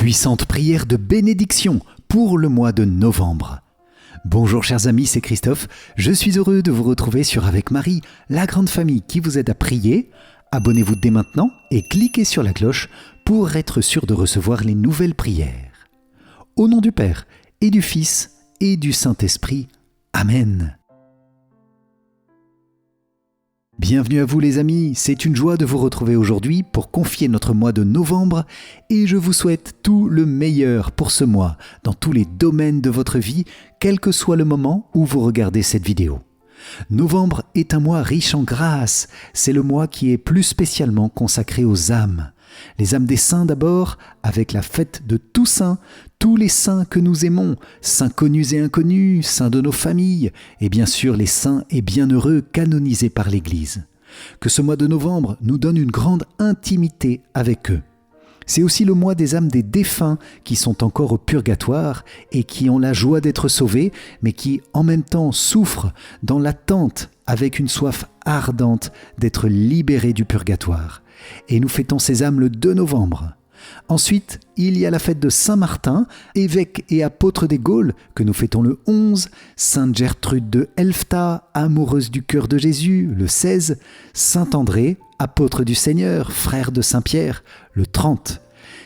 Puissante prière de bénédiction pour le mois de novembre. Bonjour chers amis, c'est Christophe. Je suis heureux de vous retrouver sur Avec Marie, la grande famille qui vous aide à prier. Abonnez-vous dès maintenant et cliquez sur la cloche pour être sûr de recevoir les nouvelles prières. Au nom du Père et du Fils et du Saint-Esprit. Amen. Bienvenue à vous les amis, c'est une joie de vous retrouver aujourd'hui pour confier notre mois de novembre et je vous souhaite tout le meilleur pour ce mois dans tous les domaines de votre vie, quel que soit le moment où vous regardez cette vidéo. Novembre est un mois riche en grâce, c'est le mois qui est plus spécialement consacré aux âmes. Les âmes des saints d'abord, avec la fête de Toussaint, tous les saints que nous aimons, saints connus et inconnus, saints de nos familles, et bien sûr les saints et bienheureux canonisés par l'Église. Que ce mois de novembre nous donne une grande intimité avec eux. C'est aussi le mois des âmes des défunts qui sont encore au purgatoire et qui ont la joie d'être sauvés, mais qui en même temps souffrent dans l'attente avec une soif ardente d'être libérés du purgatoire. Et nous fêtons ces âmes le 2 novembre. Ensuite, il y a la fête de Saint-Martin, évêque et apôtre des Gaules, que nous fêtons le 11, Sainte Gertrude de Elfta, amoureuse du cœur de Jésus, le 16, Saint-André, apôtre du Seigneur, frère de Saint-Pierre, le 30.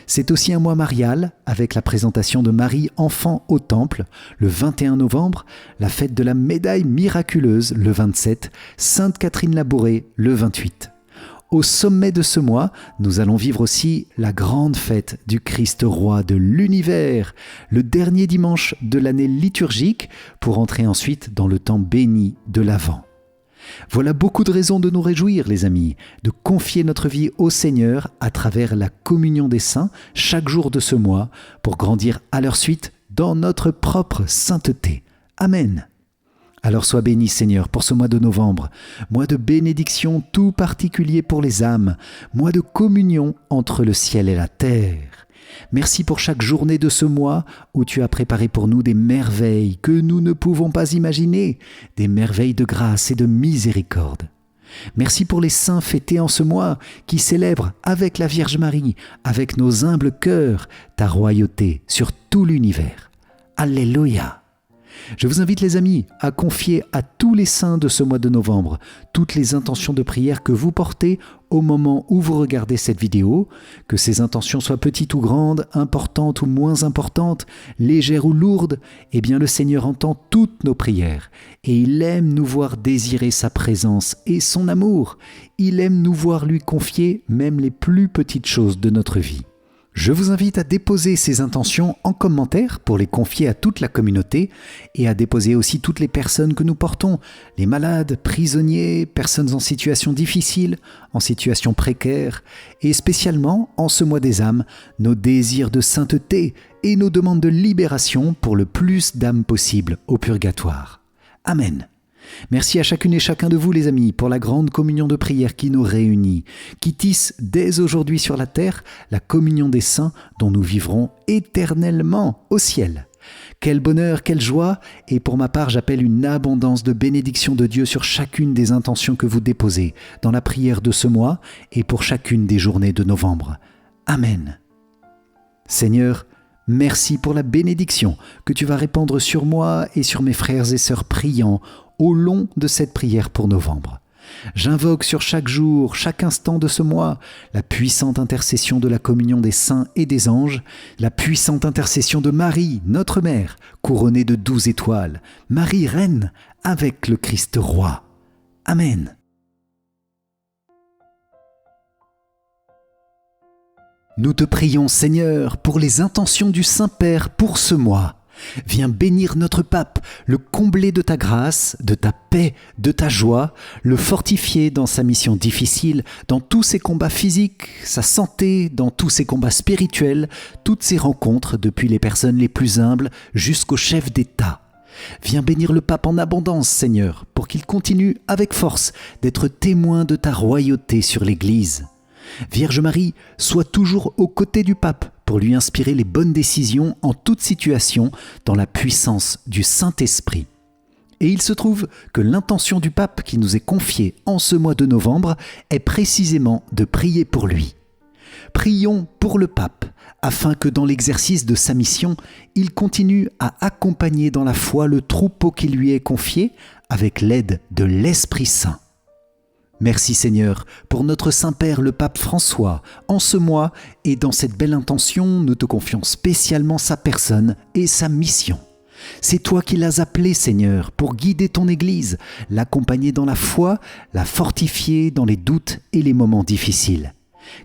C'est aussi un mois marial, avec la présentation de Marie enfant au Temple, le 21 novembre, la fête de la médaille miraculeuse, le 27, Sainte Catherine Labouré, le 28. Au sommet de ce mois, nous allons vivre aussi la grande fête du Christ roi de l'univers, le dernier dimanche de l'année liturgique, pour entrer ensuite dans le temps béni de l'Avent. Voilà beaucoup de raisons de nous réjouir, les amis, de confier notre vie au Seigneur à travers la communion des saints chaque jour de ce mois, pour grandir à leur suite dans notre propre sainteté. Amen. Alors sois béni Seigneur pour ce mois de novembre, mois de bénédiction tout particulier pour les âmes, mois de communion entre le ciel et la terre. Merci pour chaque journée de ce mois où tu as préparé pour nous des merveilles que nous ne pouvons pas imaginer, des merveilles de grâce et de miséricorde. Merci pour les saints fêtés en ce mois qui célèbrent avec la Vierge Marie, avec nos humbles cœurs, ta royauté sur tout l'univers. Alléluia! Je vous invite les amis à confier à tous les saints de ce mois de novembre toutes les intentions de prière que vous portez au moment où vous regardez cette vidéo, que ces intentions soient petites ou grandes, importantes ou moins importantes, légères ou lourdes, eh bien le Seigneur entend toutes nos prières et il aime nous voir désirer sa présence et son amour. Il aime nous voir lui confier même les plus petites choses de notre vie. Je vous invite à déposer ces intentions en commentaire pour les confier à toute la communauté et à déposer aussi toutes les personnes que nous portons, les malades, prisonniers, personnes en situation difficile, en situation précaire et spécialement en ce mois des âmes, nos désirs de sainteté et nos demandes de libération pour le plus d'âmes possible au purgatoire. Amen. Merci à chacune et chacun de vous les amis pour la grande communion de prière qui nous réunit, qui tisse dès aujourd'hui sur la terre la communion des saints dont nous vivrons éternellement au ciel. Quel bonheur, quelle joie, et pour ma part j'appelle une abondance de bénédictions de Dieu sur chacune des intentions que vous déposez dans la prière de ce mois et pour chacune des journées de novembre. Amen. Seigneur, merci pour la bénédiction que tu vas répandre sur moi et sur mes frères et sœurs priants au long de cette prière pour novembre. J'invoque sur chaque jour, chaque instant de ce mois, la puissante intercession de la communion des saints et des anges, la puissante intercession de Marie, notre mère, couronnée de 12 étoiles, Marie reine avec le Christ roi. Amen. Nous te prions, Seigneur, pour les intentions du Saint-Père pour ce mois. Viens bénir notre pape, le combler de ta grâce, de ta paix, de ta joie, le fortifier dans sa mission difficile, dans tous ses combats physiques, sa santé, dans tous ses combats spirituels, toutes ses rencontres depuis les personnes les plus humbles jusqu'aux chefs d'État. Viens bénir le pape en abondance, Seigneur, pour qu'il continue avec force d'être témoin de ta royauté sur l'Église. Vierge Marie, sois toujours aux côtés du pape pour lui inspirer les bonnes décisions en toute situation dans la puissance du Saint-Esprit. Et il se trouve que l'intention du pape qui nous est confiée en ce mois de novembre est précisément de prier pour lui. Prions pour le pape, afin que dans l'exercice de sa mission, il continue à accompagner dans la foi le troupeau qui lui est confié avec l'aide de l'Esprit Saint. Merci Seigneur pour notre Saint-Père le pape François. En ce mois et dans cette belle intention, nous te confions spécialement sa personne et sa mission. C'est toi qui l'as appelé, Seigneur, pour guider ton Église, l'accompagner dans la foi, la fortifier dans les doutes et les moments difficiles.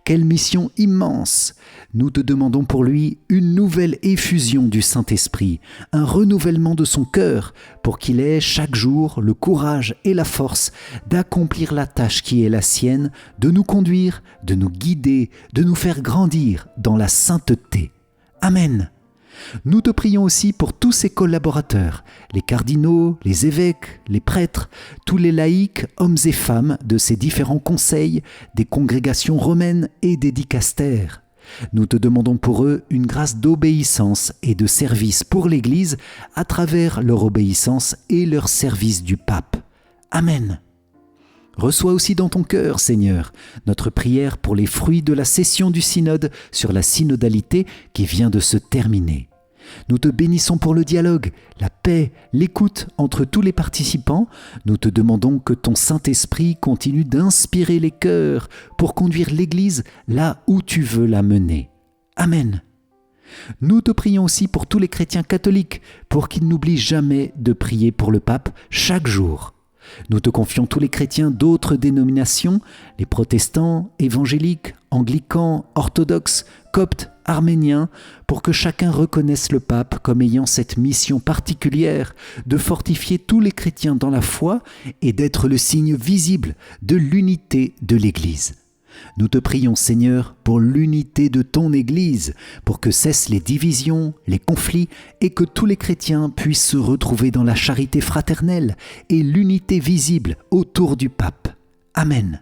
Quelle mission immense! Nous te demandons pour lui une nouvelle effusion du Saint-Esprit, un renouvellement de son cœur, pour qu'il ait chaque jour le courage et la force d'accomplir la tâche qui est la sienne, de nous conduire, de nous guider, de nous faire grandir dans la sainteté. Amen. Nous te prions aussi pour tous ses collaborateurs, les cardinaux, les évêques, les prêtres, tous les laïcs, hommes et femmes de ces différents conseils, des congrégations romaines et des dicastères. Nous te demandons pour eux une grâce d'obéissance et de service pour l'Église à travers leur obéissance et leur service du pape. Amen. Reçois aussi dans ton cœur, Seigneur, notre prière pour les fruits de la session du synode sur la synodalité qui vient de se terminer. Nous te bénissons pour le dialogue, la paix, l'écoute entre tous les participants. Nous te demandons que ton Saint-Esprit continue d'inspirer les cœurs pour conduire l'Église là où tu veux la mener. Amen. Nous te prions aussi pour tous les chrétiens catholiques, pour qu'ils n'oublient jamais de prier pour le pape chaque jour. Nous te confions tous les chrétiens d'autres dénominations, les protestants, évangéliques, anglicans, orthodoxes, coptes, arméniens, pour que chacun reconnaisse le pape comme ayant cette mission particulière de fortifier tous les chrétiens dans la foi et d'être le signe visible de l'unité de l'Église. Nous te prions, Seigneur, pour l'unité de ton Église, pour que cessent les divisions, les conflits, et que tous les chrétiens puissent se retrouver dans la charité fraternelle et l'unité visible autour du pape. Amen.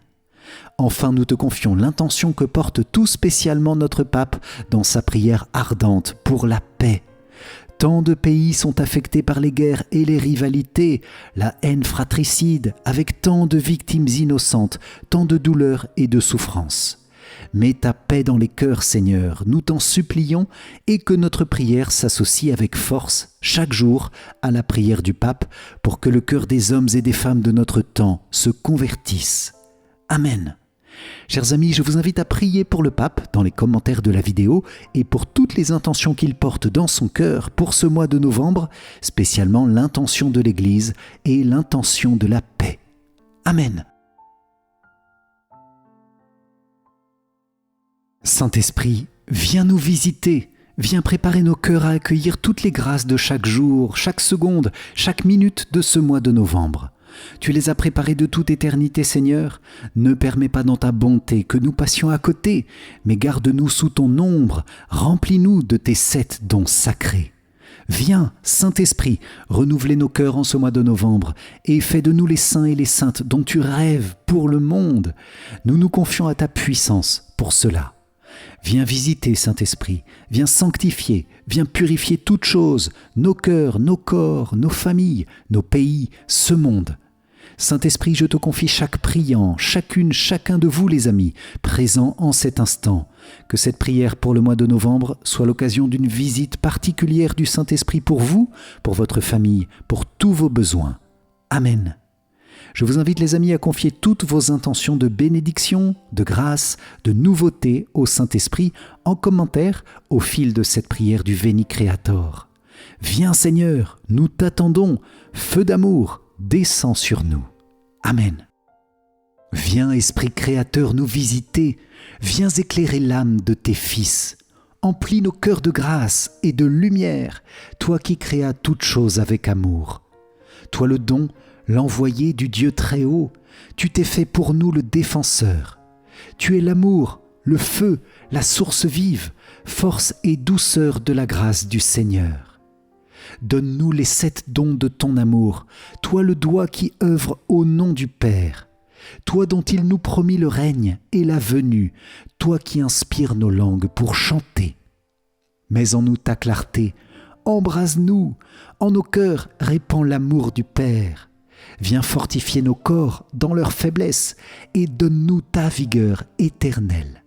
Enfin, nous te confions l'intention que porte tout spécialement notre pape dans sa prière ardente pour la paix. Tant de pays sont affectés par les guerres et les rivalités, la haine fratricide, avec tant de victimes innocentes, tant de douleurs et de souffrances. Mets ta paix dans les cœurs, Seigneur, nous t'en supplions, et que notre prière s'associe avec force, chaque jour, à la prière du pape, pour que le cœur des hommes et des femmes de notre temps se convertisse. Amen. Chers amis, je vous invite à prier pour le pape dans les commentaires de la vidéo et pour toutes les intentions qu'il porte dans son cœur pour ce mois de novembre, spécialement l'intention de l'Église et l'intention de la paix. Amen. Saint-Esprit, viens nous visiter, viens préparer nos cœurs à accueillir toutes les grâces de chaque jour, chaque seconde, chaque minute de ce mois de novembre. Tu les as préparés de toute éternité, Seigneur. Ne permets pas dans ta bonté que nous passions à côté, mais garde-nous sous ton ombre, remplis-nous de tes 7 dons sacrés. Viens, Saint-Esprit, renouveler nos cœurs en ce mois de novembre et fais de nous les saints et les saintes dont tu rêves pour le monde. Nous nous confions à ta puissance pour cela. Viens visiter, Saint-Esprit, viens sanctifier, viens purifier toutes choses, nos cœurs, nos corps, nos familles, nos pays, ce monde. Saint-Esprit, je te confie chaque priant, chacun de vous les amis, présents en cet instant. Que cette prière pour le mois de novembre soit l'occasion d'une visite particulière du Saint-Esprit pour vous, pour votre famille, pour tous vos besoins. Amen. Je vous invite les amis à confier toutes vos intentions de bénédiction, de grâce, de nouveauté au Saint-Esprit en commentaire au fil de cette prière du Veni Creator. Viens Seigneur, nous t'attendons, feu d'amour, descends sur nous. Amen. Viens Esprit Créateur nous visiter, viens éclairer l'âme de tes fils. Emplis nos cœurs de grâce et de lumière, toi qui créas toutes choses avec amour. Toi le don, l'envoyé du Dieu très haut, tu t'es fait pour nous le défenseur. Tu es l'amour, le feu, la source vive, force et douceur de la grâce du Seigneur. Donne-nous les 7 dons de ton amour, toi le doigt qui œuvre au nom du Père, toi dont il nous promit le règne et la venue, toi qui inspires nos langues pour chanter. Mets en nous ta clarté, embrase-nous, en nos cœurs répands l'amour du Père. Viens fortifier nos corps dans leur faiblesse et donne-nous ta vigueur éternelle.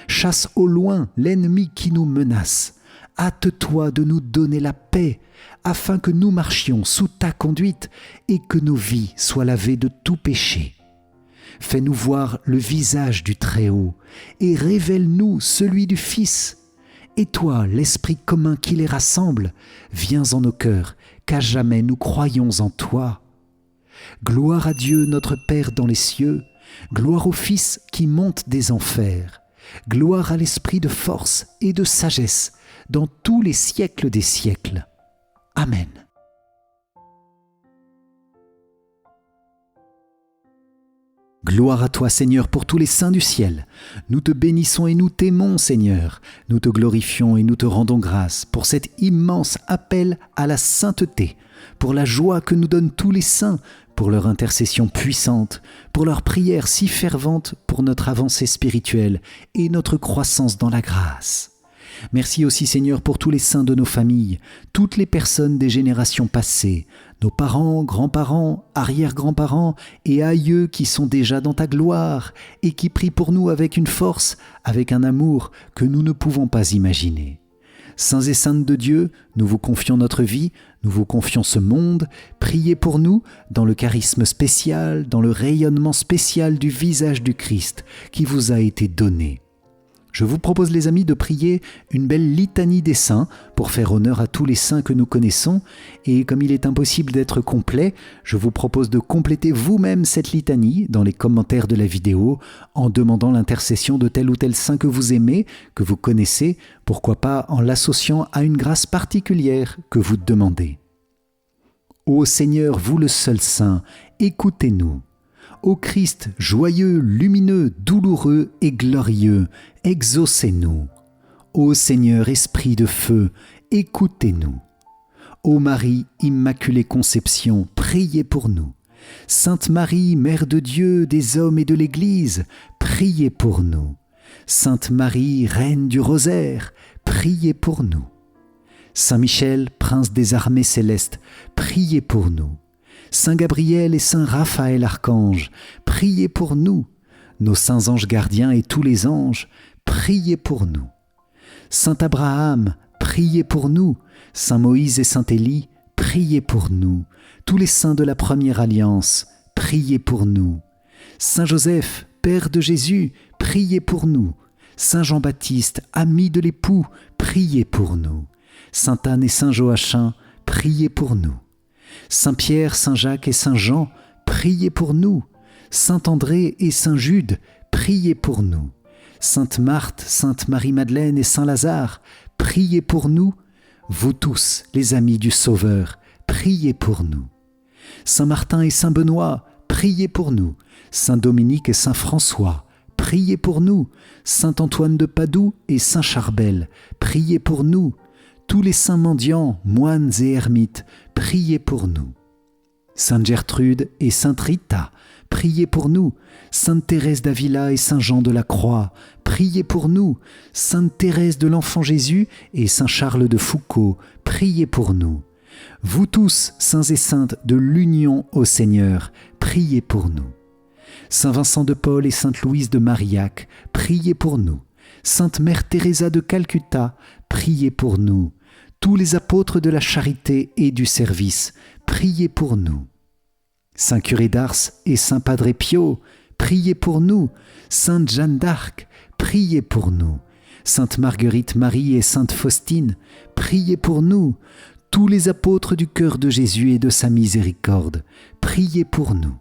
Chasse au loin l'ennemi qui nous menace. Hâte-toi de nous donner la paix, afin que nous marchions sous ta conduite et que nos vies soient lavées de tout péché. Fais-nous voir le visage du Très-Haut et révèle-nous celui du Fils. Et toi, l'Esprit commun qui les rassemble, viens en nos cœurs, qu'à jamais nous croyons en toi. Gloire à Dieu notre Père dans les cieux, gloire au Fils qui monte des enfers, gloire à l'Esprit de force et de sagesse dans tous les siècles des siècles. Amen. Gloire à toi, Seigneur, pour tous les saints du ciel. Nous te bénissons et nous t'aimons, Seigneur. Nous te glorifions et nous te rendons grâce pour cet immense appel à la sainteté, pour la joie que nous donnent tous les saints, pour leur intercession puissante, pour leurs prières si ferventes pour notre avancée spirituelle et notre croissance dans la grâce. Merci aussi, Seigneur, pour tous les saints de nos familles, toutes les personnes des générations passées, nos parents, grands-parents, arrière-grands-parents et aïeux qui sont déjà dans ta gloire et qui prient pour nous avec une force, avec un amour que nous ne pouvons pas imaginer. Saints et saintes de Dieu, nous vous confions notre vie, nous vous confions ce monde. Priez pour nous dans le charisme spécial, dans le rayonnement spécial du visage du Christ qui vous a été donné. Je vous propose, les amis, de prier une belle litanie des saints pour faire honneur à tous les saints que nous connaissons. Et comme il est impossible d'être complet, je vous propose de compléter vous-même cette litanie dans les commentaires de la vidéo en demandant l'intercession de tel ou tel saint que vous aimez, que vous connaissez, pourquoi pas en l'associant à une grâce particulière que vous demandez. Ô Seigneur, vous le seul saint, écoutez-nous. Ô Christ, joyeux, lumineux, douloureux et glorieux, exaucez-nous. Ô Seigneur, Esprit de feu, écoutez-nous. Ô Marie, Immaculée Conception, priez pour nous. Sainte Marie, Mère de Dieu, des hommes et de l'Église, priez pour nous. Sainte Marie, Reine du Rosaire, priez pour nous. Saint Michel, Prince des armées célestes, priez pour nous. Saint Gabriel et Saint Raphaël Archange, priez pour nous. Nos saints anges gardiens et tous les anges, priez pour nous. Saint Abraham, priez pour nous. Saint Moïse et Saint Élie, priez pour nous. Tous les saints de la première alliance, priez pour nous. Saint Joseph, Père de Jésus, priez pour nous. Saint Jean-Baptiste, ami de l'époux, priez pour nous. Saint Anne et Saint Joachim, priez pour nous. Saint Pierre, Saint Jacques et Saint Jean, priez pour nous. Saint André et Saint Jude, priez pour nous. Sainte Marthe, Sainte Marie-Madeleine et Saint Lazare, priez pour nous. Vous tous, les amis du Sauveur, priez pour nous. Saint Martin et Saint Benoît, priez pour nous. Saint Dominique et Saint François, priez pour nous. Saint Antoine de Padoue et Saint Charbel, priez pour nous. Tous les saints mendiants, moines et ermites, priez pour nous. Sainte Gertrude et Sainte Rita, priez pour nous. Sainte Thérèse d'Avila et Saint Jean de la Croix, priez pour nous. Sainte Thérèse de l'Enfant Jésus et Saint Charles de Foucauld, priez pour nous. Vous tous, saints et saintes de l'union au Seigneur, priez pour nous. Saint Vincent de Paul et Sainte Louise de Marillac, priez pour nous. Sainte Mère Teresa de Calcutta, priez pour nous. Tous les apôtres de la charité et du service, priez pour nous. Saint Curé d'Ars et Saint Padre Pio, priez pour nous. Sainte Jeanne d'Arc, priez pour nous. Sainte Marguerite Marie et Sainte Faustine, priez pour nous. Tous les apôtres du cœur de Jésus et de sa miséricorde, priez pour nous.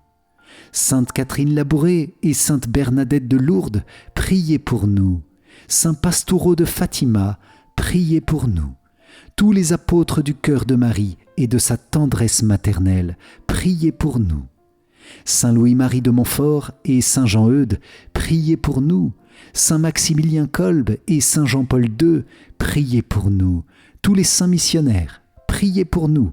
Sainte Catherine Labouré et Sainte Bernadette de Lourdes, priez pour nous. Saint Pastoureau de Fatima, priez pour nous. Tous les apôtres du cœur de Marie et de sa tendresse maternelle, priez pour nous. Saint Louis-Marie de Montfort et Saint Jean-Eudes, priez pour nous. Saint Maximilien Kolb et Saint Jean-Paul II, priez pour nous. Tous les saints missionnaires, priez pour nous.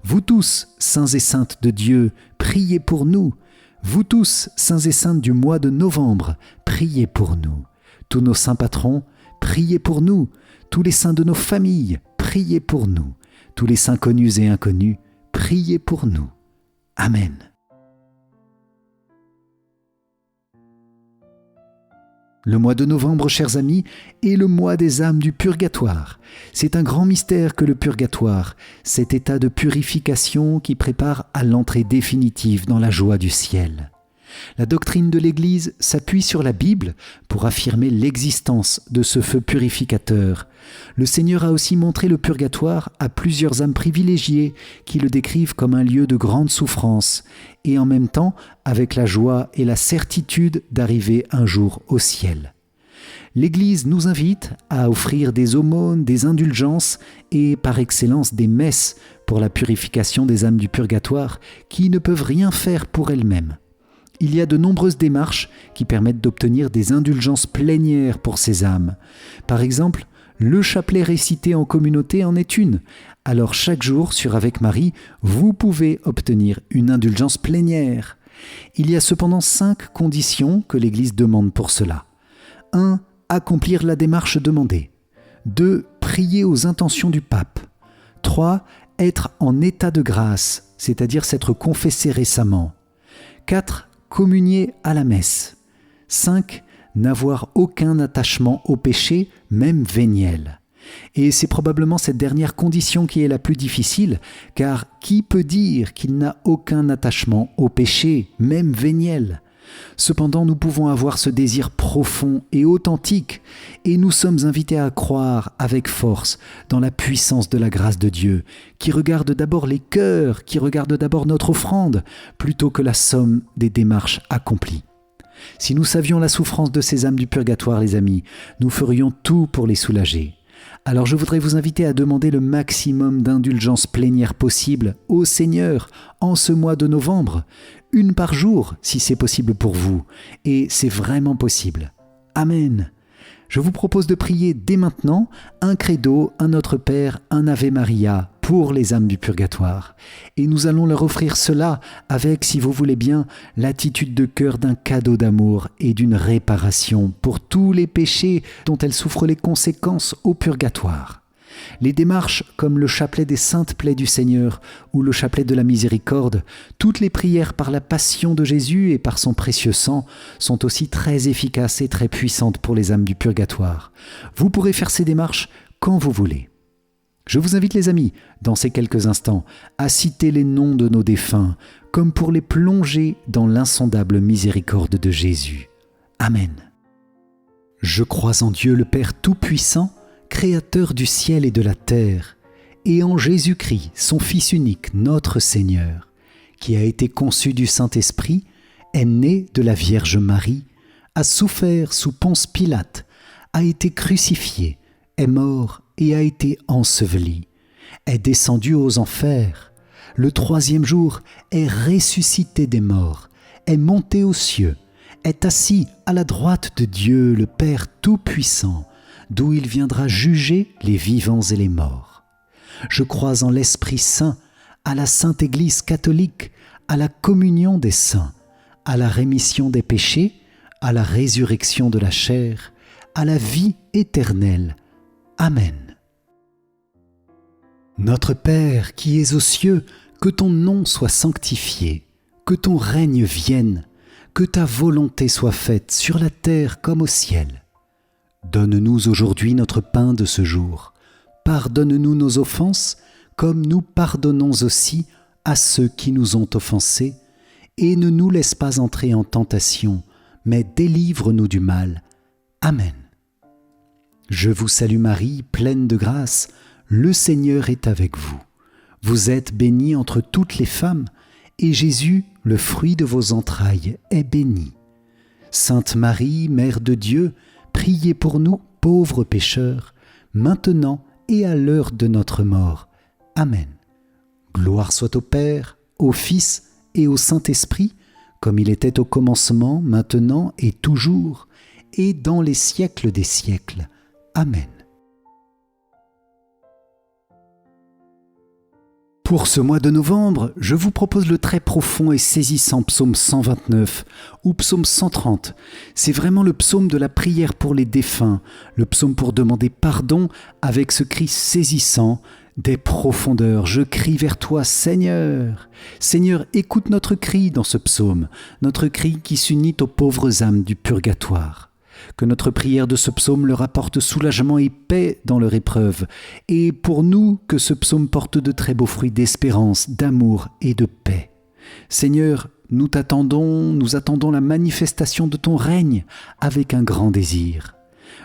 Vous tous, saints et saintes de Dieu, priez pour nous. Vous tous, saints et saintes du mois de novembre, priez pour nous. Tous nos saints patrons, priez pour nous. Tous les saints de nos familles, priez pour nous. Tous les saints connus et inconnus, priez pour nous. Amen. Le mois de novembre, chers amis, est le mois des âmes du purgatoire. C'est un grand mystère que le purgatoire, cet état de purification qui prépare à l'entrée définitive dans la joie du ciel. La doctrine de l'Église s'appuie sur la Bible pour affirmer l'existence de ce feu purificateur. Le Seigneur a aussi montré le purgatoire à plusieurs âmes privilégiées qui le décrivent comme un lieu de grande souffrance et en même temps avec la joie et la certitude d'arriver un jour au ciel. L'Église nous invite à offrir des aumônes, des indulgences et par excellence des messes pour la purification des âmes du purgatoire qui ne peuvent rien faire pour elles-mêmes. Il y a de nombreuses démarches qui permettent d'obtenir des indulgences plénières pour ces âmes. Par exemple, le chapelet récité en communauté en est une. Alors chaque jour sur Avec Marie, vous pouvez obtenir une indulgence plénière. Il y a cependant 5 conditions que l'Église demande pour cela. 1. Accomplir la démarche demandée. 2. Prier aux intentions du pape. 3. Être en état de grâce, c'est-à-dire s'être confessé récemment. 4. Communier à la messe. 5. N'avoir aucun attachement au péché, même véniel. Et c'est probablement cette dernière condition qui est la plus difficile, car qui peut dire qu'il n'a aucun attachement au péché, même véniel ? Cependant, nous pouvons avoir ce désir profond et authentique, et nous sommes invités à croire avec force dans la puissance de la grâce de Dieu, qui regarde d'abord les cœurs, qui regarde d'abord notre offrande, plutôt que la somme des démarches accomplies. Si nous savions la souffrance de ces âmes du purgatoire, les amis, nous ferions tout pour les soulager. Alors je voudrais vous inviter à demander le maximum d'indulgences plénières possibles au Seigneur en ce mois de novembre, 1 par jour si c'est possible pour vous, et c'est vraiment possible. Amen. Je vous propose de prier dès maintenant un credo, un Notre Père, un Ave Maria pour les âmes du purgatoire. Et nous allons leur offrir cela avec, si vous voulez bien, l'attitude de cœur d'un cadeau d'amour et d'une réparation pour tous les péchés dont elles souffrent les conséquences au purgatoire. Les démarches comme le chapelet des saintes plaies du Seigneur ou le chapelet de la miséricorde, toutes les prières par la passion de Jésus et par son précieux sang sont aussi très efficaces et très puissantes pour les âmes du purgatoire. Vous pourrez faire ces démarches quand vous voulez. Je vous invite les amis, dans ces quelques instants, à citer les noms de nos défunts, comme pour les plonger dans l'insondable miséricorde de Jésus. Amen. Je crois en Dieu le Père Tout-Puissant, Créateur du ciel et de la terre, et en Jésus-Christ, son Fils unique, notre Seigneur, qui a été conçu du Saint-Esprit, est né de la Vierge Marie, a souffert sous Ponce Pilate, a été crucifié, est mort et a été enseveli, est descendu aux enfers, le 3e jour est ressuscité des morts, est monté aux cieux, est assis à la droite de Dieu le Père Tout-Puissant, d'où il viendra juger les vivants et les morts. Je crois en l'Esprit Saint, à la Sainte Église catholique, à la communion des saints, à la rémission des péchés, à la résurrection de la chair, à la vie éternelle. Amen. Notre Père qui es aux cieux, que ton nom soit sanctifié, que ton règne vienne, que ta volonté soit faite sur la terre comme au ciel. Donne-nous aujourd'hui notre pain de ce jour. Pardonne-nous nos offenses, comme nous pardonnons aussi à ceux qui nous ont offensés, et ne nous laisse pas entrer en tentation, mais délivre-nous du mal. Amen. Je vous salue Marie, pleine de grâce, le Seigneur est avec vous. Vous êtes bénie entre toutes les femmes, et Jésus, le fruit de vos entrailles, est béni. Sainte Marie, Mère de Dieu, priez pour nous, pauvres pécheurs, maintenant et à l'heure de notre mort. Amen. Gloire soit au Père, au Fils et au Saint-Esprit, comme il était au commencement, maintenant et toujours, et dans les siècles des siècles. Amen. Pour ce mois de novembre, je vous propose le très profond et saisissant psaume 129 ou psaume 130. C'est vraiment le psaume de la prière pour les défunts, le psaume pour demander pardon avec ce cri saisissant des profondeurs. Je crie vers toi, Seigneur. Seigneur, écoute notre cri dans ce psaume, notre cri qui s'unit aux pauvres âmes du purgatoire. Que notre prière de ce psaume leur apporte soulagement et paix dans leur épreuve. Et pour nous, que ce psaume porte de très beaux fruits d'espérance, d'amour et de paix. Seigneur, nous attendons la manifestation de ton règne avec un grand désir.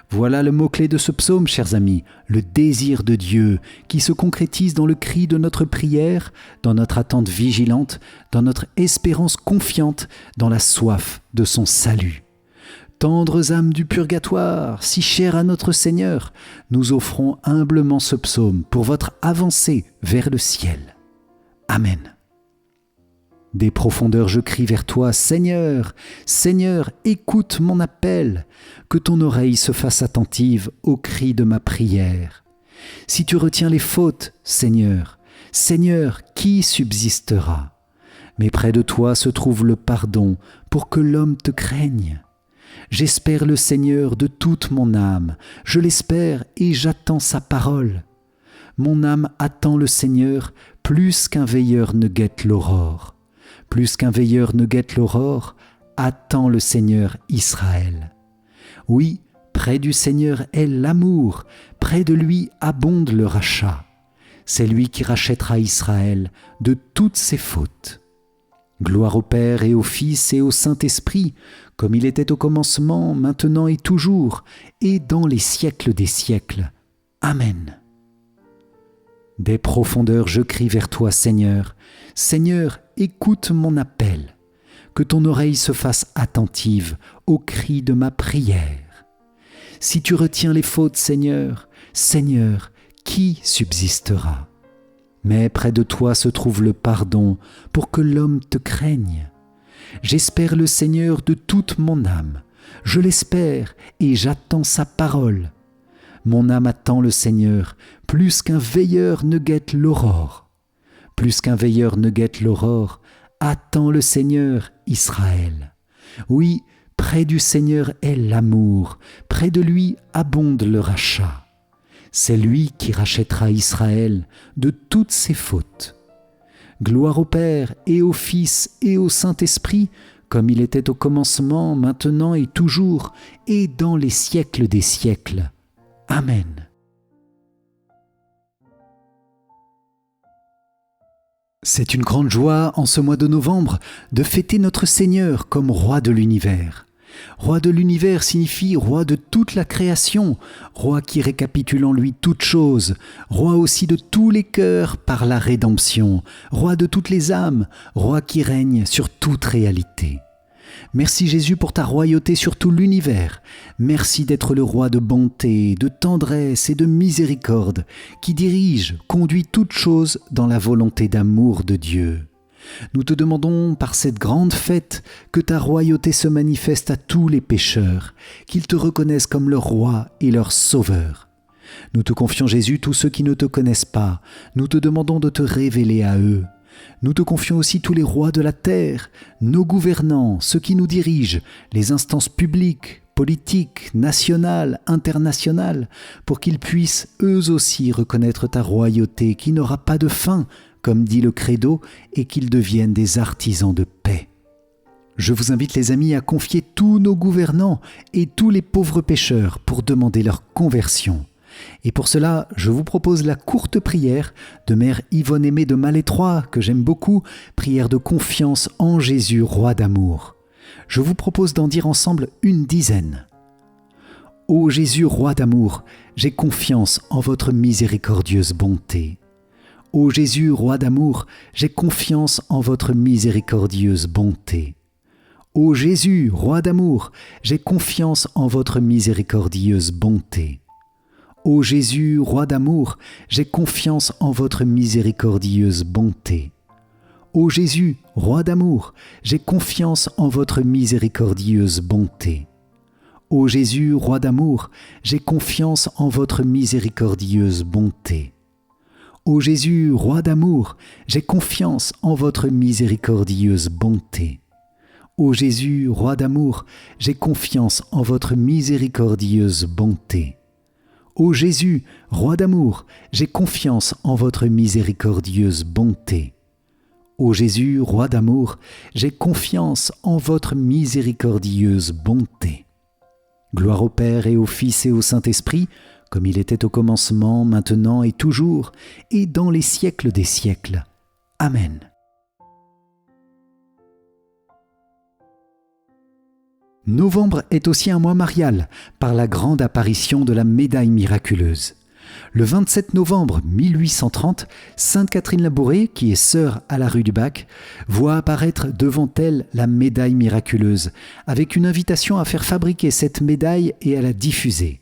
Voilà le mot-clé de ce psaume, chers amis, le désir de Dieu, qui se concrétise dans le cri de notre prière, dans notre attente vigilante, dans notre espérance confiante, dans la soif de son salut. Tendres âmes du purgatoire, si chères à notre Seigneur, nous offrons humblement ce psaume pour votre avancée vers le ciel. Amen. Des profondeurs je crie vers toi, Seigneur, Seigneur, écoute mon appel, que ton oreille se fasse attentive au cri de ma prière. Si tu retiens les fautes, Seigneur, Seigneur, qui subsistera? Mais près de toi se trouve le pardon pour que l'homme te craigne. J'espère le Seigneur de toute mon âme, je l'espère et j'attends sa parole. Mon âme attend le Seigneur plus qu'un veilleur ne guette l'aurore. Plus qu'un veilleur ne guette l'aurore, attend le Seigneur Israël. Oui, près du Seigneur est l'amour, près de lui abonde le rachat. C'est lui qui rachètera Israël de toutes ses fautes. Gloire au Père et au Fils et au Saint-Esprit, comme il était au commencement, maintenant et toujours, et dans les siècles des siècles. Amen. Des profondeurs je crie vers toi, Seigneur. Seigneur, écoute mon appel. Que ton oreille se fasse attentive au cri de ma prière. Si tu retiens les fautes, Seigneur, Seigneur, qui subsistera? Mais près de toi se trouve le pardon pour que l'homme te craigne. J'espère le Seigneur de toute mon âme. Je l'espère et j'attends sa parole. Mon âme attend le Seigneur, plus qu'un veilleur ne guette l'aurore. Plus qu'un veilleur ne guette l'aurore, attend le Seigneur Israël. Oui, près du Seigneur est l'amour, près de lui abonde le rachat. C'est lui qui rachètera Israël de toutes ses fautes. Gloire au Père et au Fils et au Saint-Esprit, comme il était au commencement, maintenant et toujours, et dans les siècles des siècles. Amen. C'est une grande joie en ce mois de novembre de fêter notre Seigneur comme roi de l'univers. Roi de l'univers signifie roi de toute la création, roi qui récapitule en lui toutes choses, roi aussi de tous les cœurs par la rédemption, roi de toutes les âmes, roi qui règne sur toute réalité. Merci Jésus pour ta royauté sur tout l'univers. Merci d'être le roi de bonté, de tendresse et de miséricorde, qui dirige, conduit toutes choses dans la volonté d'amour de Dieu. Nous te demandons par cette grande fête que ta royauté se manifeste à tous les pécheurs, qu'ils te reconnaissent comme leur roi et leur sauveur. Nous te confions Jésus tous ceux qui ne te connaissent pas, nous te demandons de te révéler à eux. Nous te confions aussi tous les rois de la terre, nos gouvernants, ceux qui nous dirigent, les instances publiques, politiques, nationales, internationales, pour qu'ils puissent eux aussi reconnaître ta royauté qui n'aura pas de fin, comme dit le credo, et qu'ils deviennent des artisans de paix. Je vous invite les amis à confier tous nos gouvernants et tous les pauvres pécheurs pour demander leur conversion. Et pour cela, je vous propose la courte prière de Mère Yvonne Aimée de Malétroit, que j'aime beaucoup, prière de confiance en Jésus, roi d'amour. Je vous propose d'en dire ensemble une dizaine. Ô Jésus, roi d'amour, j'ai confiance en votre miséricordieuse bonté. Ô Jésus, roi d'amour, j'ai confiance en votre miséricordieuse bonté. Ô Jésus, roi d'amour, j'ai confiance en votre miséricordieuse bonté. Ô Jésus, roi d'amour, j'ai confiance en votre miséricordieuse bonté. Ô Jésus, roi d'amour, j'ai confiance en votre miséricordieuse bonté. Ô Jésus, roi d'amour, j'ai confiance en votre miséricordieuse bonté. Ô Jésus, roi d'amour, j'ai confiance en votre miséricordieuse bonté. Ô Jésus, roi d'amour, j'ai confiance en votre miséricordieuse bonté. Ô Jésus, roi d'amour, j'ai confiance en votre miséricordieuse bonté. Ô Jésus, roi d'amour, j'ai confiance en votre miséricordieuse bonté. Gloire au Père et au Fils et au Saint-Esprit, comme il était au commencement, maintenant et toujours, et dans les siècles des siècles. Amen. Novembre est aussi un mois marial, par la grande apparition de la médaille miraculeuse. Le 27 novembre 1830, Sainte Catherine Labouré, qui est sœur à la rue du Bac, voit apparaître devant elle la médaille miraculeuse, avec une invitation à faire fabriquer cette médaille et à la diffuser.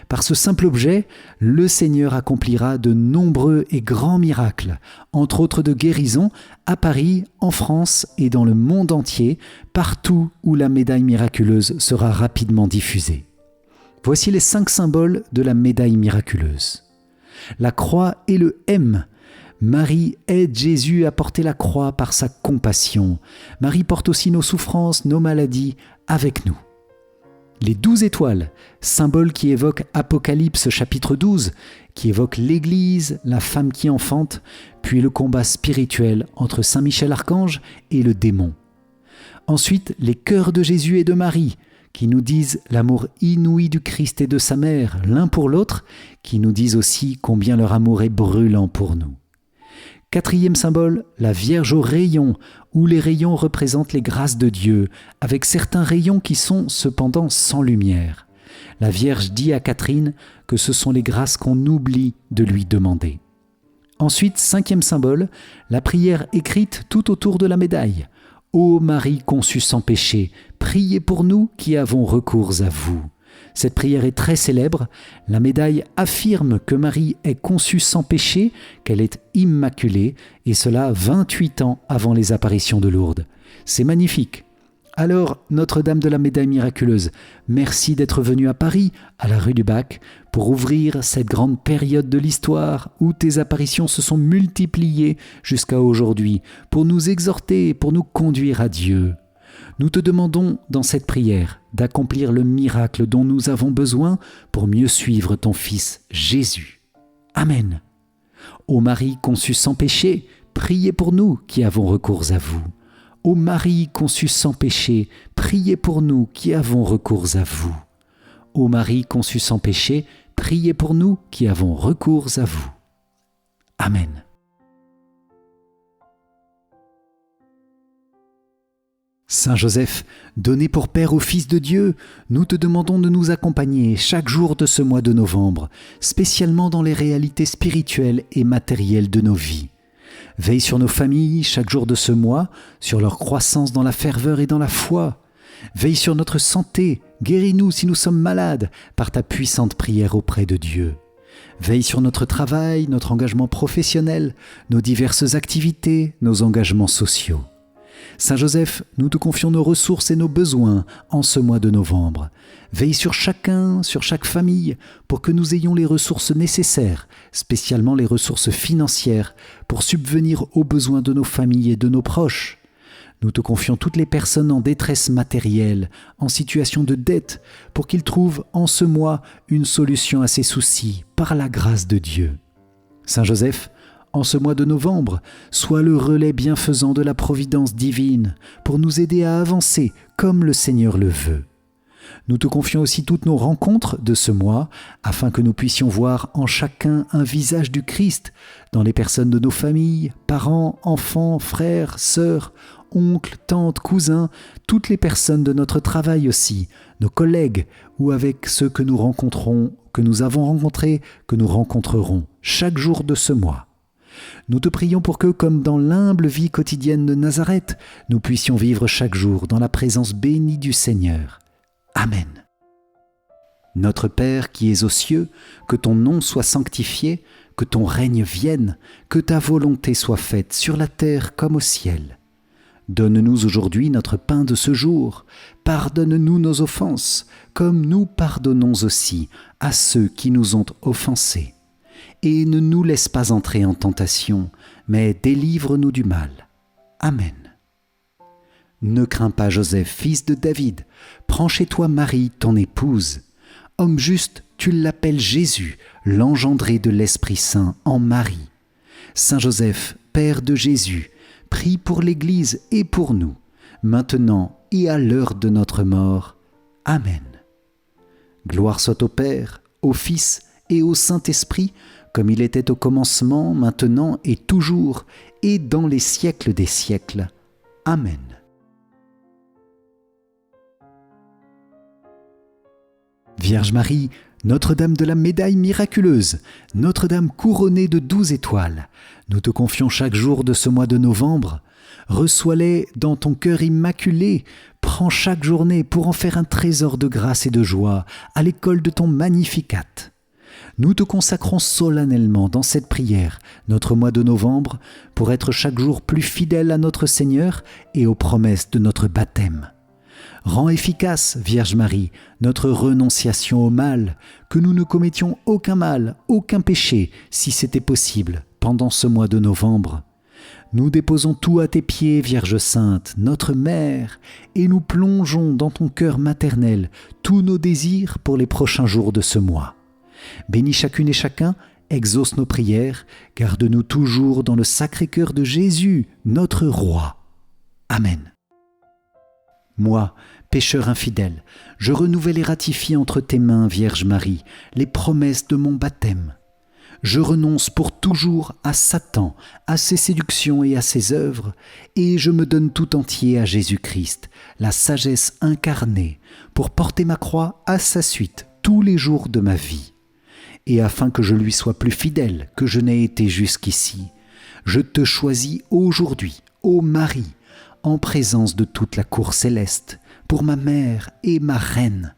Par ce simple objet, le Seigneur accomplira de nombreux et grands miracles, entre autres de guérison, à Paris, en France et dans le monde entier, partout où la médaille miraculeuse sera rapidement diffusée. Voici les 5 symboles de la médaille miraculeuse. La croix et le M. Marie aide Jésus à porter la croix par sa compassion. Marie porte aussi nos souffrances, nos maladies avec nous. Les 12 étoiles, symbole qui évoque Apocalypse chapitre 12, qui évoque l'Église, la femme qui enfante, puis le combat spirituel entre Saint Michel Archange et le démon. Ensuite, les cœurs de Jésus et de Marie, qui nous disent l'amour inouï du Christ et de sa mère l'un pour l'autre, qui nous disent aussi combien leur amour est brûlant pour nous. 4e symbole, la Vierge aux rayons, où les rayons représentent les grâces de Dieu, avec certains rayons qui sont cependant sans lumière. La Vierge dit à Catherine que ce sont les grâces qu'on oublie de lui demander. Ensuite, 5e symbole, la prière écrite tout autour de la médaille. Ô Marie conçue sans péché, priez pour nous qui avons recours à vous. Cette prière est très célèbre. La médaille affirme que Marie est conçue sans péché, qu'elle est immaculée, et cela 28 ans avant les apparitions de Lourdes. C'est magnifique. Alors, Notre-Dame de la Médaille miraculeuse, merci d'être venue à Paris, à la rue du Bac, pour ouvrir cette grande période de l'histoire où tes apparitions se sont multipliées jusqu'à aujourd'hui, pour nous exhorter, pour nous conduire à Dieu. Nous te demandons dans cette prière d'accomplir le miracle dont nous avons besoin pour mieux suivre ton Fils Jésus. Amen. Ô Marie conçue sans péché, priez pour nous qui avons recours à vous. Ô Marie conçue sans péché, priez pour nous qui avons recours à vous. Ô Marie conçue sans péché, priez pour nous qui avons recours à vous. Amen. Saint Joseph, donné pour Père au Fils de Dieu, nous te demandons de nous accompagner chaque jour de ce mois de novembre, spécialement dans les réalités spirituelles et matérielles de nos vies. Veille sur nos familles chaque jour de ce mois, sur leur croissance dans la ferveur et dans la foi. Veille sur notre santé, guéris-nous si nous sommes malades par ta puissante prière auprès de Dieu. Veille sur notre travail, notre engagement professionnel, nos diverses activités, nos engagements sociaux. Saint Joseph, nous te confions nos ressources et nos besoins en ce mois de novembre. Veille sur chacun, sur chaque famille, pour que nous ayons les ressources nécessaires, spécialement les ressources financières, pour subvenir aux besoins de nos familles et de nos proches. Nous te confions toutes les personnes en détresse matérielle, en situation de dette, pour qu'ils trouvent en ce mois une solution à ces soucis, par la grâce de Dieu. Saint Joseph, en ce mois de novembre, sois le relais bienfaisant de la providence divine pour nous aider à avancer comme le Seigneur le veut. Nous te confions aussi toutes nos rencontres de ce mois afin que nous puissions voir en chacun un visage du Christ dans les personnes de nos familles, parents, enfants, frères, sœurs, oncles, tantes, cousins, toutes les personnes de notre travail aussi, nos collègues ou avec ceux que nous rencontrons, que nous avons rencontrés, que nous rencontrerons chaque jour de ce mois. Nous te prions pour que, comme dans l'humble vie quotidienne de Nazareth, nous puissions vivre chaque jour dans la présence bénie du Seigneur. Amen. Notre Père qui es aux cieux, que ton nom soit sanctifié, que ton règne vienne, que ta volonté soit faite sur la terre comme au ciel. Donne-nous aujourd'hui notre pain de ce jour. Pardonne-nous nos offenses, comme nous pardonnons aussi à ceux qui nous ont offensés. Et ne nous laisse pas entrer en tentation, mais délivre-nous du mal. Amen. Ne crains pas, Joseph, fils de David. Prends chez toi Marie, ton épouse. Homme juste, tu l'appelles Jésus, l'engendré de l'Esprit Saint en Marie. Saint Joseph, Père de Jésus, prie pour l'Église et pour nous, maintenant et à l'heure de notre mort. Amen. Gloire soit au Père, au Fils et au Saint-Esprit, comme il était au commencement, maintenant et toujours, et dans les siècles des siècles. Amen. Vierge Marie, Notre-Dame de la médaille miraculeuse, Notre-Dame couronnée de 12 étoiles, nous te confions chaque jour de ce mois de novembre. Reçois-les dans ton cœur immaculé. Prends chaque journée pour en faire un trésor de grâce et de joie à l'école de ton Magnificat. Nous te consacrons solennellement dans cette prière, notre mois de novembre, pour être chaque jour plus fidèles à notre Seigneur et aux promesses de notre baptême. Rends efficace, Vierge Marie, notre renonciation au mal, que nous ne commettions aucun mal, aucun péché, si c'était possible, pendant ce mois de novembre. Nous déposons tout à tes pieds, Vierge Sainte, notre Mère, et nous plongeons dans ton cœur maternel tous nos désirs pour les prochains jours de ce mois. Bénis chacune et chacun, exauce nos prières, garde-nous toujours dans le Sacré-Cœur de Jésus, notre Roi. Amen. Moi, pécheur infidèle, je renouvelle et ratifie entre tes mains, Vierge Marie, les promesses de mon baptême. Je renonce pour toujours à Satan, à ses séductions et à ses œuvres, et je me donne tout entier à Jésus-Christ, la sagesse incarnée, pour porter ma croix à sa suite tous les jours de ma vie. Et afin que je lui sois plus fidèle que je n'ai été jusqu'ici, je te choisis aujourd'hui, ô Marie, en présence de toute la cour céleste, pour ma mère et ma reine.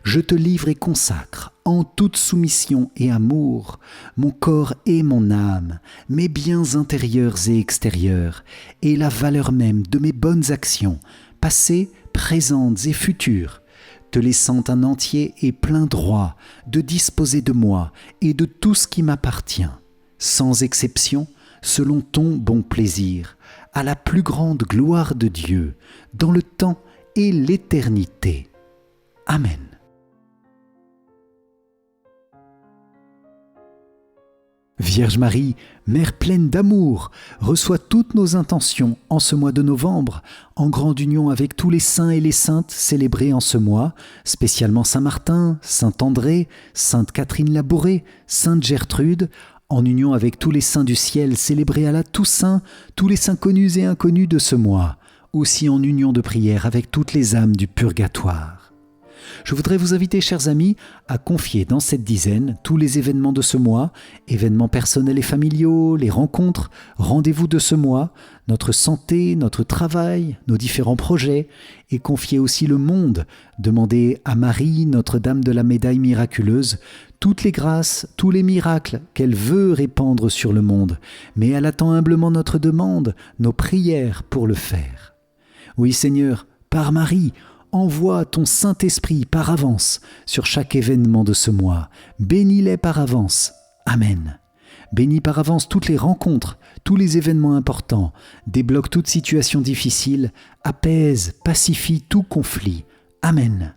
Je te livre et consacre, en toute soumission et amour, mon corps et mon âme, mes biens intérieurs et extérieurs, et la valeur même de mes bonnes actions, passées, présentes et futures, te laissant un entier et plein droit de disposer de moi et de tout ce qui m'appartient, sans exception, selon ton bon plaisir, à la plus grande gloire de Dieu, dans le temps et l'éternité. Amen. Vierge Marie, Mère pleine d'amour, reçois toutes nos intentions en ce mois de novembre, en grande union avec tous les saints et les saintes célébrés en ce mois, spécialement Saint Martin, Saint André, Sainte Catherine Labouré, Sainte Gertrude, en union avec tous les saints du ciel célébrés à la Toussaint, tous les saints connus et inconnus de ce mois, aussi en union de prière avec toutes les âmes du purgatoire. Je voudrais vous inviter, chers amis, à confier dans cette dizaine tous les événements de ce mois, événements personnels et familiaux, les rencontres, rendez-vous de ce mois, notre santé, notre travail, nos différents projets, et confier aussi le monde, demander à Marie, Notre-Dame de la médaille miraculeuse, toutes les grâces, tous les miracles qu'elle veut répandre sur le monde, mais elle attend humblement notre demande, nos prières pour le faire. Oui Seigneur, par Marie, envoie ton Saint-Esprit par avance sur chaque événement de ce mois. Bénis-les par avance. Amen. Bénis par avance toutes les rencontres, tous les événements importants. Débloque toute situation difficile. Apaise, pacifie tout conflit. Amen.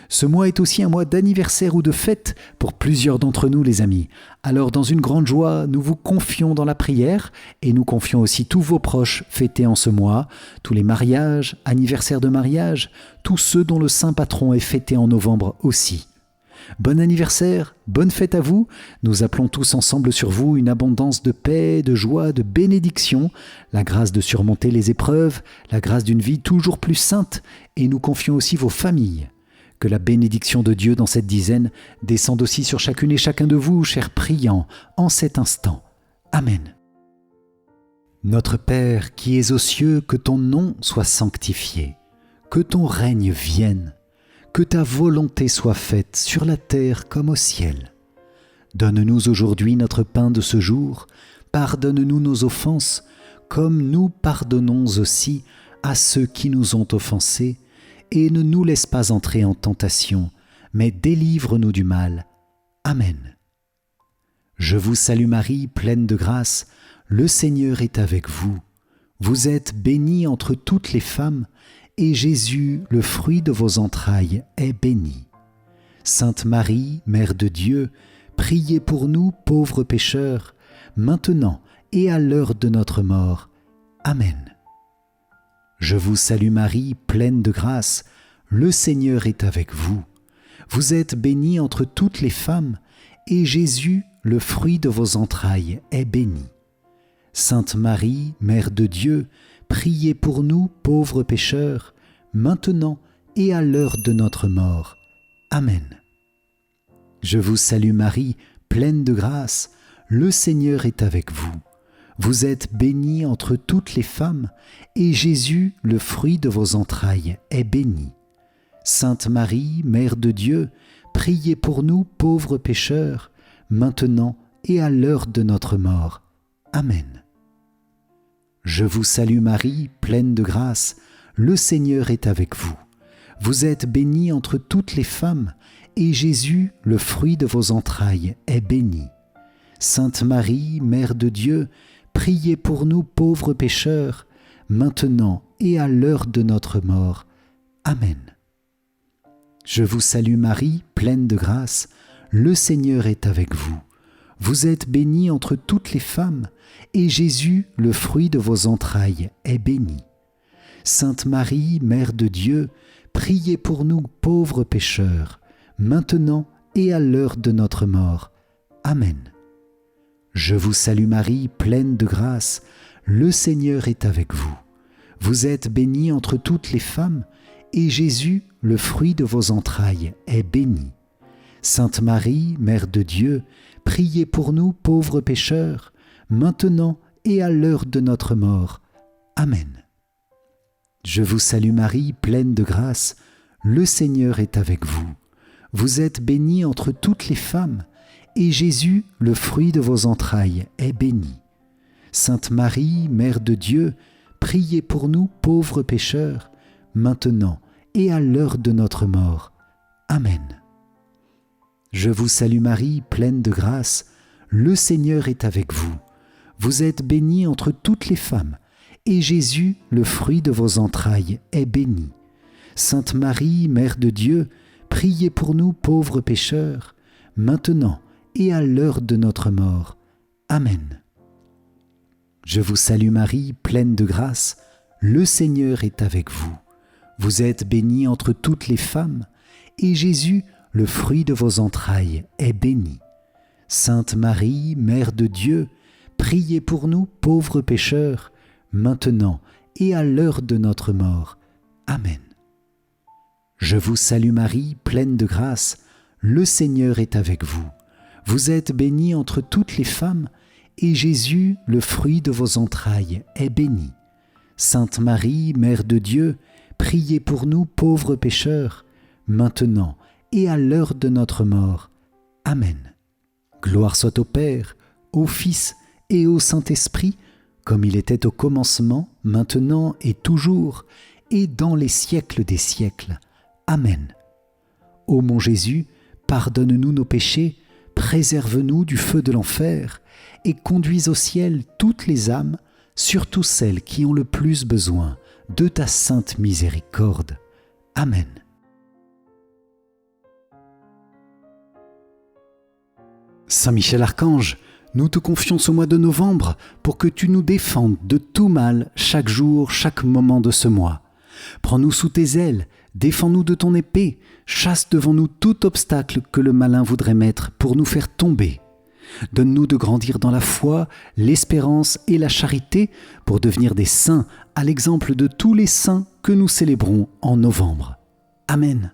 Ce mois est aussi un mois d'anniversaire ou de fête pour plusieurs d'entre nous, les amis. Alors, dans une grande joie, nous vous confions dans la prière et nous confions aussi tous vos proches fêtés en ce mois, tous les mariages, anniversaires de mariage, tous ceux dont le saint patron est fêté en novembre aussi. Bon anniversaire, bonne fête à vous. Nous appelons tous ensemble sur vous une abondance de paix, de joie, de bénédiction, la grâce de surmonter les épreuves, la grâce d'une vie toujours plus sainte, et nous confions aussi vos familles. Que la bénédiction de Dieu dans cette dizaine descende aussi sur chacune et chacun de vous, chers priants, en cet instant. Amen. Notre Père qui es aux cieux, que ton nom soit sanctifié, que ton règne vienne, que ta volonté soit faite sur la terre comme au ciel. Donne-nous aujourd'hui notre pain de ce jour, pardonne-nous nos offenses, comme nous pardonnons aussi à ceux qui nous ont offensés, et ne nous laisse pas entrer en tentation, mais délivre-nous du mal. Amen. Je vous salue Marie, pleine de grâce, le Seigneur est avec vous. Vous êtes bénie entre toutes les femmes, et Jésus, le fruit de vos entrailles, est béni. Sainte Marie, Mère de Dieu, priez pour nous, pauvres pécheurs, maintenant et à l'heure de notre mort. Amen. Je vous salue Marie, pleine de grâce, le Seigneur est avec vous. Vous êtes bénie entre toutes les femmes, et Jésus, le fruit de vos entrailles, est béni. Sainte Marie, Mère de Dieu, priez pour nous pauvres pécheurs, maintenant et à l'heure de notre mort. Amen. Je vous salue Marie, pleine de grâce, le Seigneur est avec vous. Vous êtes bénie entre toutes les femmes, et Jésus, le fruit de vos entrailles, est béni. Sainte Marie, Mère de Dieu, priez pour nous pauvres pécheurs, maintenant et à l'heure de notre mort. Amen. Je vous salue Marie, pleine de grâce, le Seigneur est avec vous. Vous êtes bénie entre toutes les femmes, et Jésus, le fruit de vos entrailles, est béni. Sainte Marie, Mère de Dieu, priez pour nous pauvres pécheurs, maintenant et à l'heure de notre mort. Amen. Je vous salue Marie, pleine de grâce, le Seigneur est avec vous. Vous êtes bénie entre toutes les femmes, et Jésus, le fruit de vos entrailles, est béni. Sainte Marie, Mère de Dieu, priez pour nous pauvres pécheurs, maintenant et à l'heure de notre mort. Amen. Je vous salue Marie, pleine de grâce, le Seigneur est avec vous. Vous êtes bénie entre toutes les femmes, et Jésus, le fruit de vos entrailles, est béni. Sainte Marie, Mère de Dieu, priez pour nous pauvres pécheurs, maintenant et à l'heure de notre mort. Amen. Je vous salue Marie, pleine de grâce, le Seigneur est avec vous. Vous êtes bénie entre toutes les femmes, et Jésus, le fruit de vos entrailles, est béni. Sainte Marie, Mère de Dieu, priez pour nous pauvres pécheurs, maintenant et à l'heure de notre mort. Amen. Je vous salue Marie, pleine de grâce, le Seigneur est avec vous. Vous êtes bénie entre toutes les femmes, et Jésus, le fruit de vos entrailles, est béni. Sainte Marie, Mère de Dieu, priez pour nous pauvres pécheurs, maintenant et à l'heure de notre mort. Amen. Je vous salue Marie, pleine de grâce, le Seigneur est avec vous. Vous êtes bénie entre toutes les femmes, et Jésus, le fruit de vos entrailles, est béni. Sainte Marie, Mère de Dieu, priez pour nous pauvres pécheurs, maintenant et à l'heure de notre mort. Amen. Je vous salue Marie, pleine de grâce, le Seigneur est avec vous. Vous êtes bénie entre toutes les femmes, et Jésus, le fruit de vos entrailles, est béni. Sainte Marie, Mère de Dieu, priez pour nous pauvres pécheurs, maintenant et à l'heure de notre mort. Amen. Gloire soit au Père, au Fils et au Saint-Esprit, comme il était au commencement, maintenant et toujours, et dans les siècles des siècles. Amen. Ô mon Jésus, pardonne-nous nos péchés, préserve-nous du feu de l'enfer, et conduis au ciel toutes les âmes, surtout celles qui ont le plus besoin de ta sainte miséricorde. Amen. Saint Michel Archange, nous te confions ce mois de novembre pour que tu nous défendes de tout mal chaque jour, chaque moment de ce mois. Prends-nous sous tes ailes, défends-nous de ton épée, chasse devant nous tout obstacle que le malin voudrait mettre pour nous faire tomber. Donne-nous de grandir dans la foi, l'espérance et la charité pour devenir des saints à l'exemple de tous les saints que nous célébrons en novembre. Amen.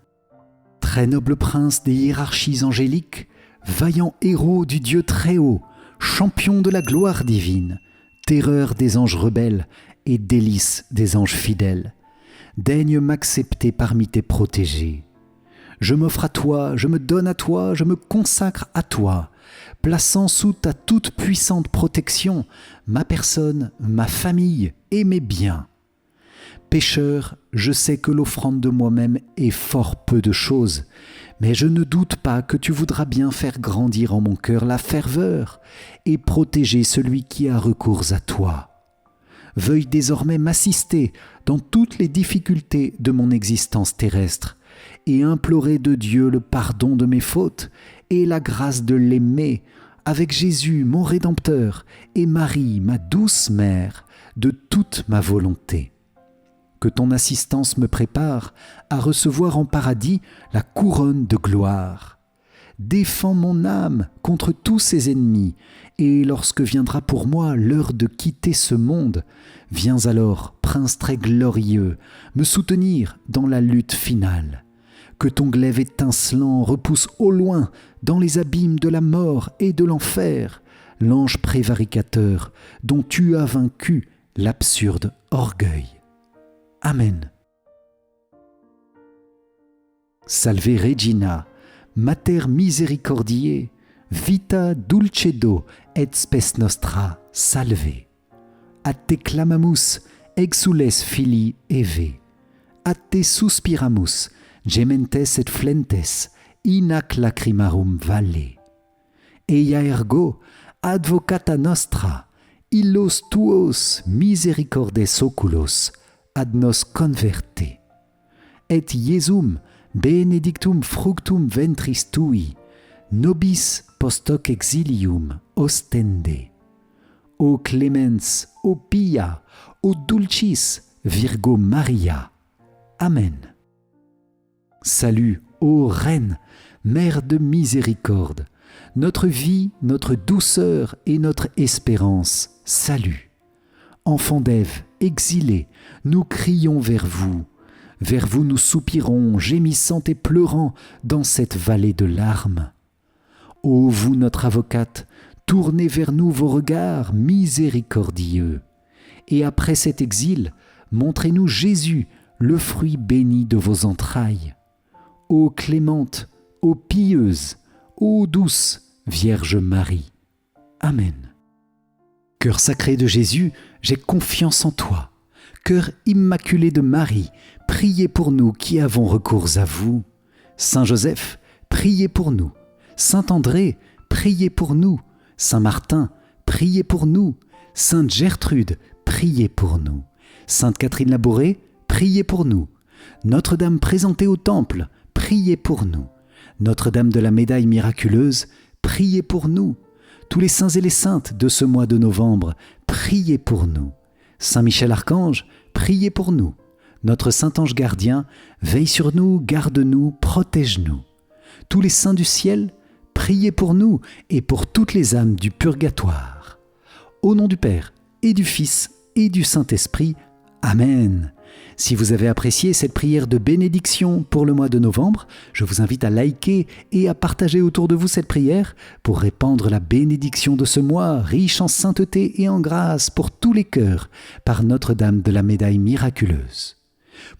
Très noble prince des hiérarchies angéliques, vaillant héros du Dieu très haut, champion de la gloire divine, terreur des anges rebelles et délice des anges fidèles, daigne m'accepter parmi tes protégés. Je m'offre à toi, je me donne à toi, je me consacre à toi, plaçant sous ta toute puissante protection ma personne, ma famille et mes biens. Pécheur, je sais que l'offrande de moi-même est fort peu de chose, mais je ne doute pas que tu voudras bien faire grandir en mon cœur la ferveur et protéger celui qui a recours à toi. Veuille désormais m'assister dans toutes les difficultés de mon existence terrestre et implorer de Dieu le pardon de mes fautes et la grâce de l'aimer avec Jésus, mon Rédempteur, et Marie, ma douce mère, de toute ma volonté. que ton assistance me prépare à recevoir en paradis la couronne de gloire. Défends mon âme contre tous ses ennemis, et lorsque viendra pour moi l'heure de quitter ce monde, viens alors, prince très glorieux, me soutenir dans la lutte finale. Que ton glaive étincelant repousse au loin, dans les abîmes de la mort et de l'enfer, l'ange prévaricateur dont tu as vaincu l'absurde orgueil. Amen. Salve Regina, Mater misericordiae, vita dulcedo et spes nostra salve. A te clamamus, exules filii Eve. A te suspiramus, gementes et flentes, in ac lacrimarum valle. Eia ergo, advocata nostra, illos tuos misericordes oculos, ad nos converte. Et Iesum benedictum fructum ventris tui, nobis post hoc exilium ostende. O clemens, o pia, o dulcis Virgo Maria. Amen. Salut, ô Reine, Mère de miséricorde, notre vie, notre douceur et notre espérance, salut. Enfants d'Ève, exilés, nous crions vers vous nous soupirons, gémissant et pleurant dans cette vallée de larmes. Ô vous notre avocate, tournez vers nous vos regards miséricordieux, et après cet exil, montrez-nous Jésus, le fruit béni de vos entrailles. Ô clémente, ô pieuse, ô douce Vierge Marie. Amen. Cœur sacré de Jésus, j'ai confiance en toi. Cœur immaculé de Marie, priez pour nous qui avons recours à vous. Saint Joseph, priez pour nous. Saint André, priez pour nous. Saint Martin, priez pour nous. Sainte Gertrude, priez pour nous. Sainte Catherine Labouré, priez pour nous. Notre-Dame présentée au Temple, priez pour nous. Notre-Dame de la Médaille miraculeuse, priez pour nous. Tous les saints et les saintes de ce mois de novembre, priez pour nous. Saint Michel Archange, priez pour nous. Notre Saint Ange gardien, veille sur nous, garde-nous, protège-nous. Tous les saints du ciel, priez pour nous et pour toutes les âmes du purgatoire. Au nom du Père et du Fils et du Saint-Esprit. Amen. Si vous avez apprécié cette prière de bénédiction pour le mois de novembre, je vous invite à liker et à partager autour de vous cette prière pour répandre la bénédiction de ce mois riche en sainteté et en grâce pour tous les cœurs par Notre-Dame de la Médaille miraculeuse.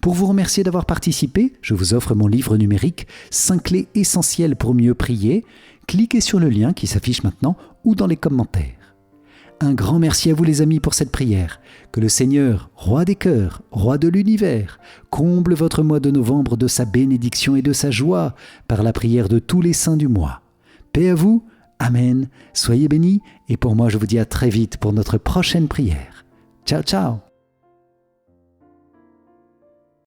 Pour vous remercier d'avoir participé, je vous offre mon livre numérique 5 clés essentielles pour mieux prier. Cliquez sur le lien qui s'affiche maintenant ou dans les commentaires. Un grand merci à vous les amis pour cette prière. Que le Seigneur, roi des cœurs, roi de l'univers, comble votre mois de novembre de sa bénédiction et de sa joie par la prière de tous les saints du mois. Paix à vous, Amen, soyez bénis et pour moi je vous dis à très vite pour notre prochaine prière. Ciao ciao.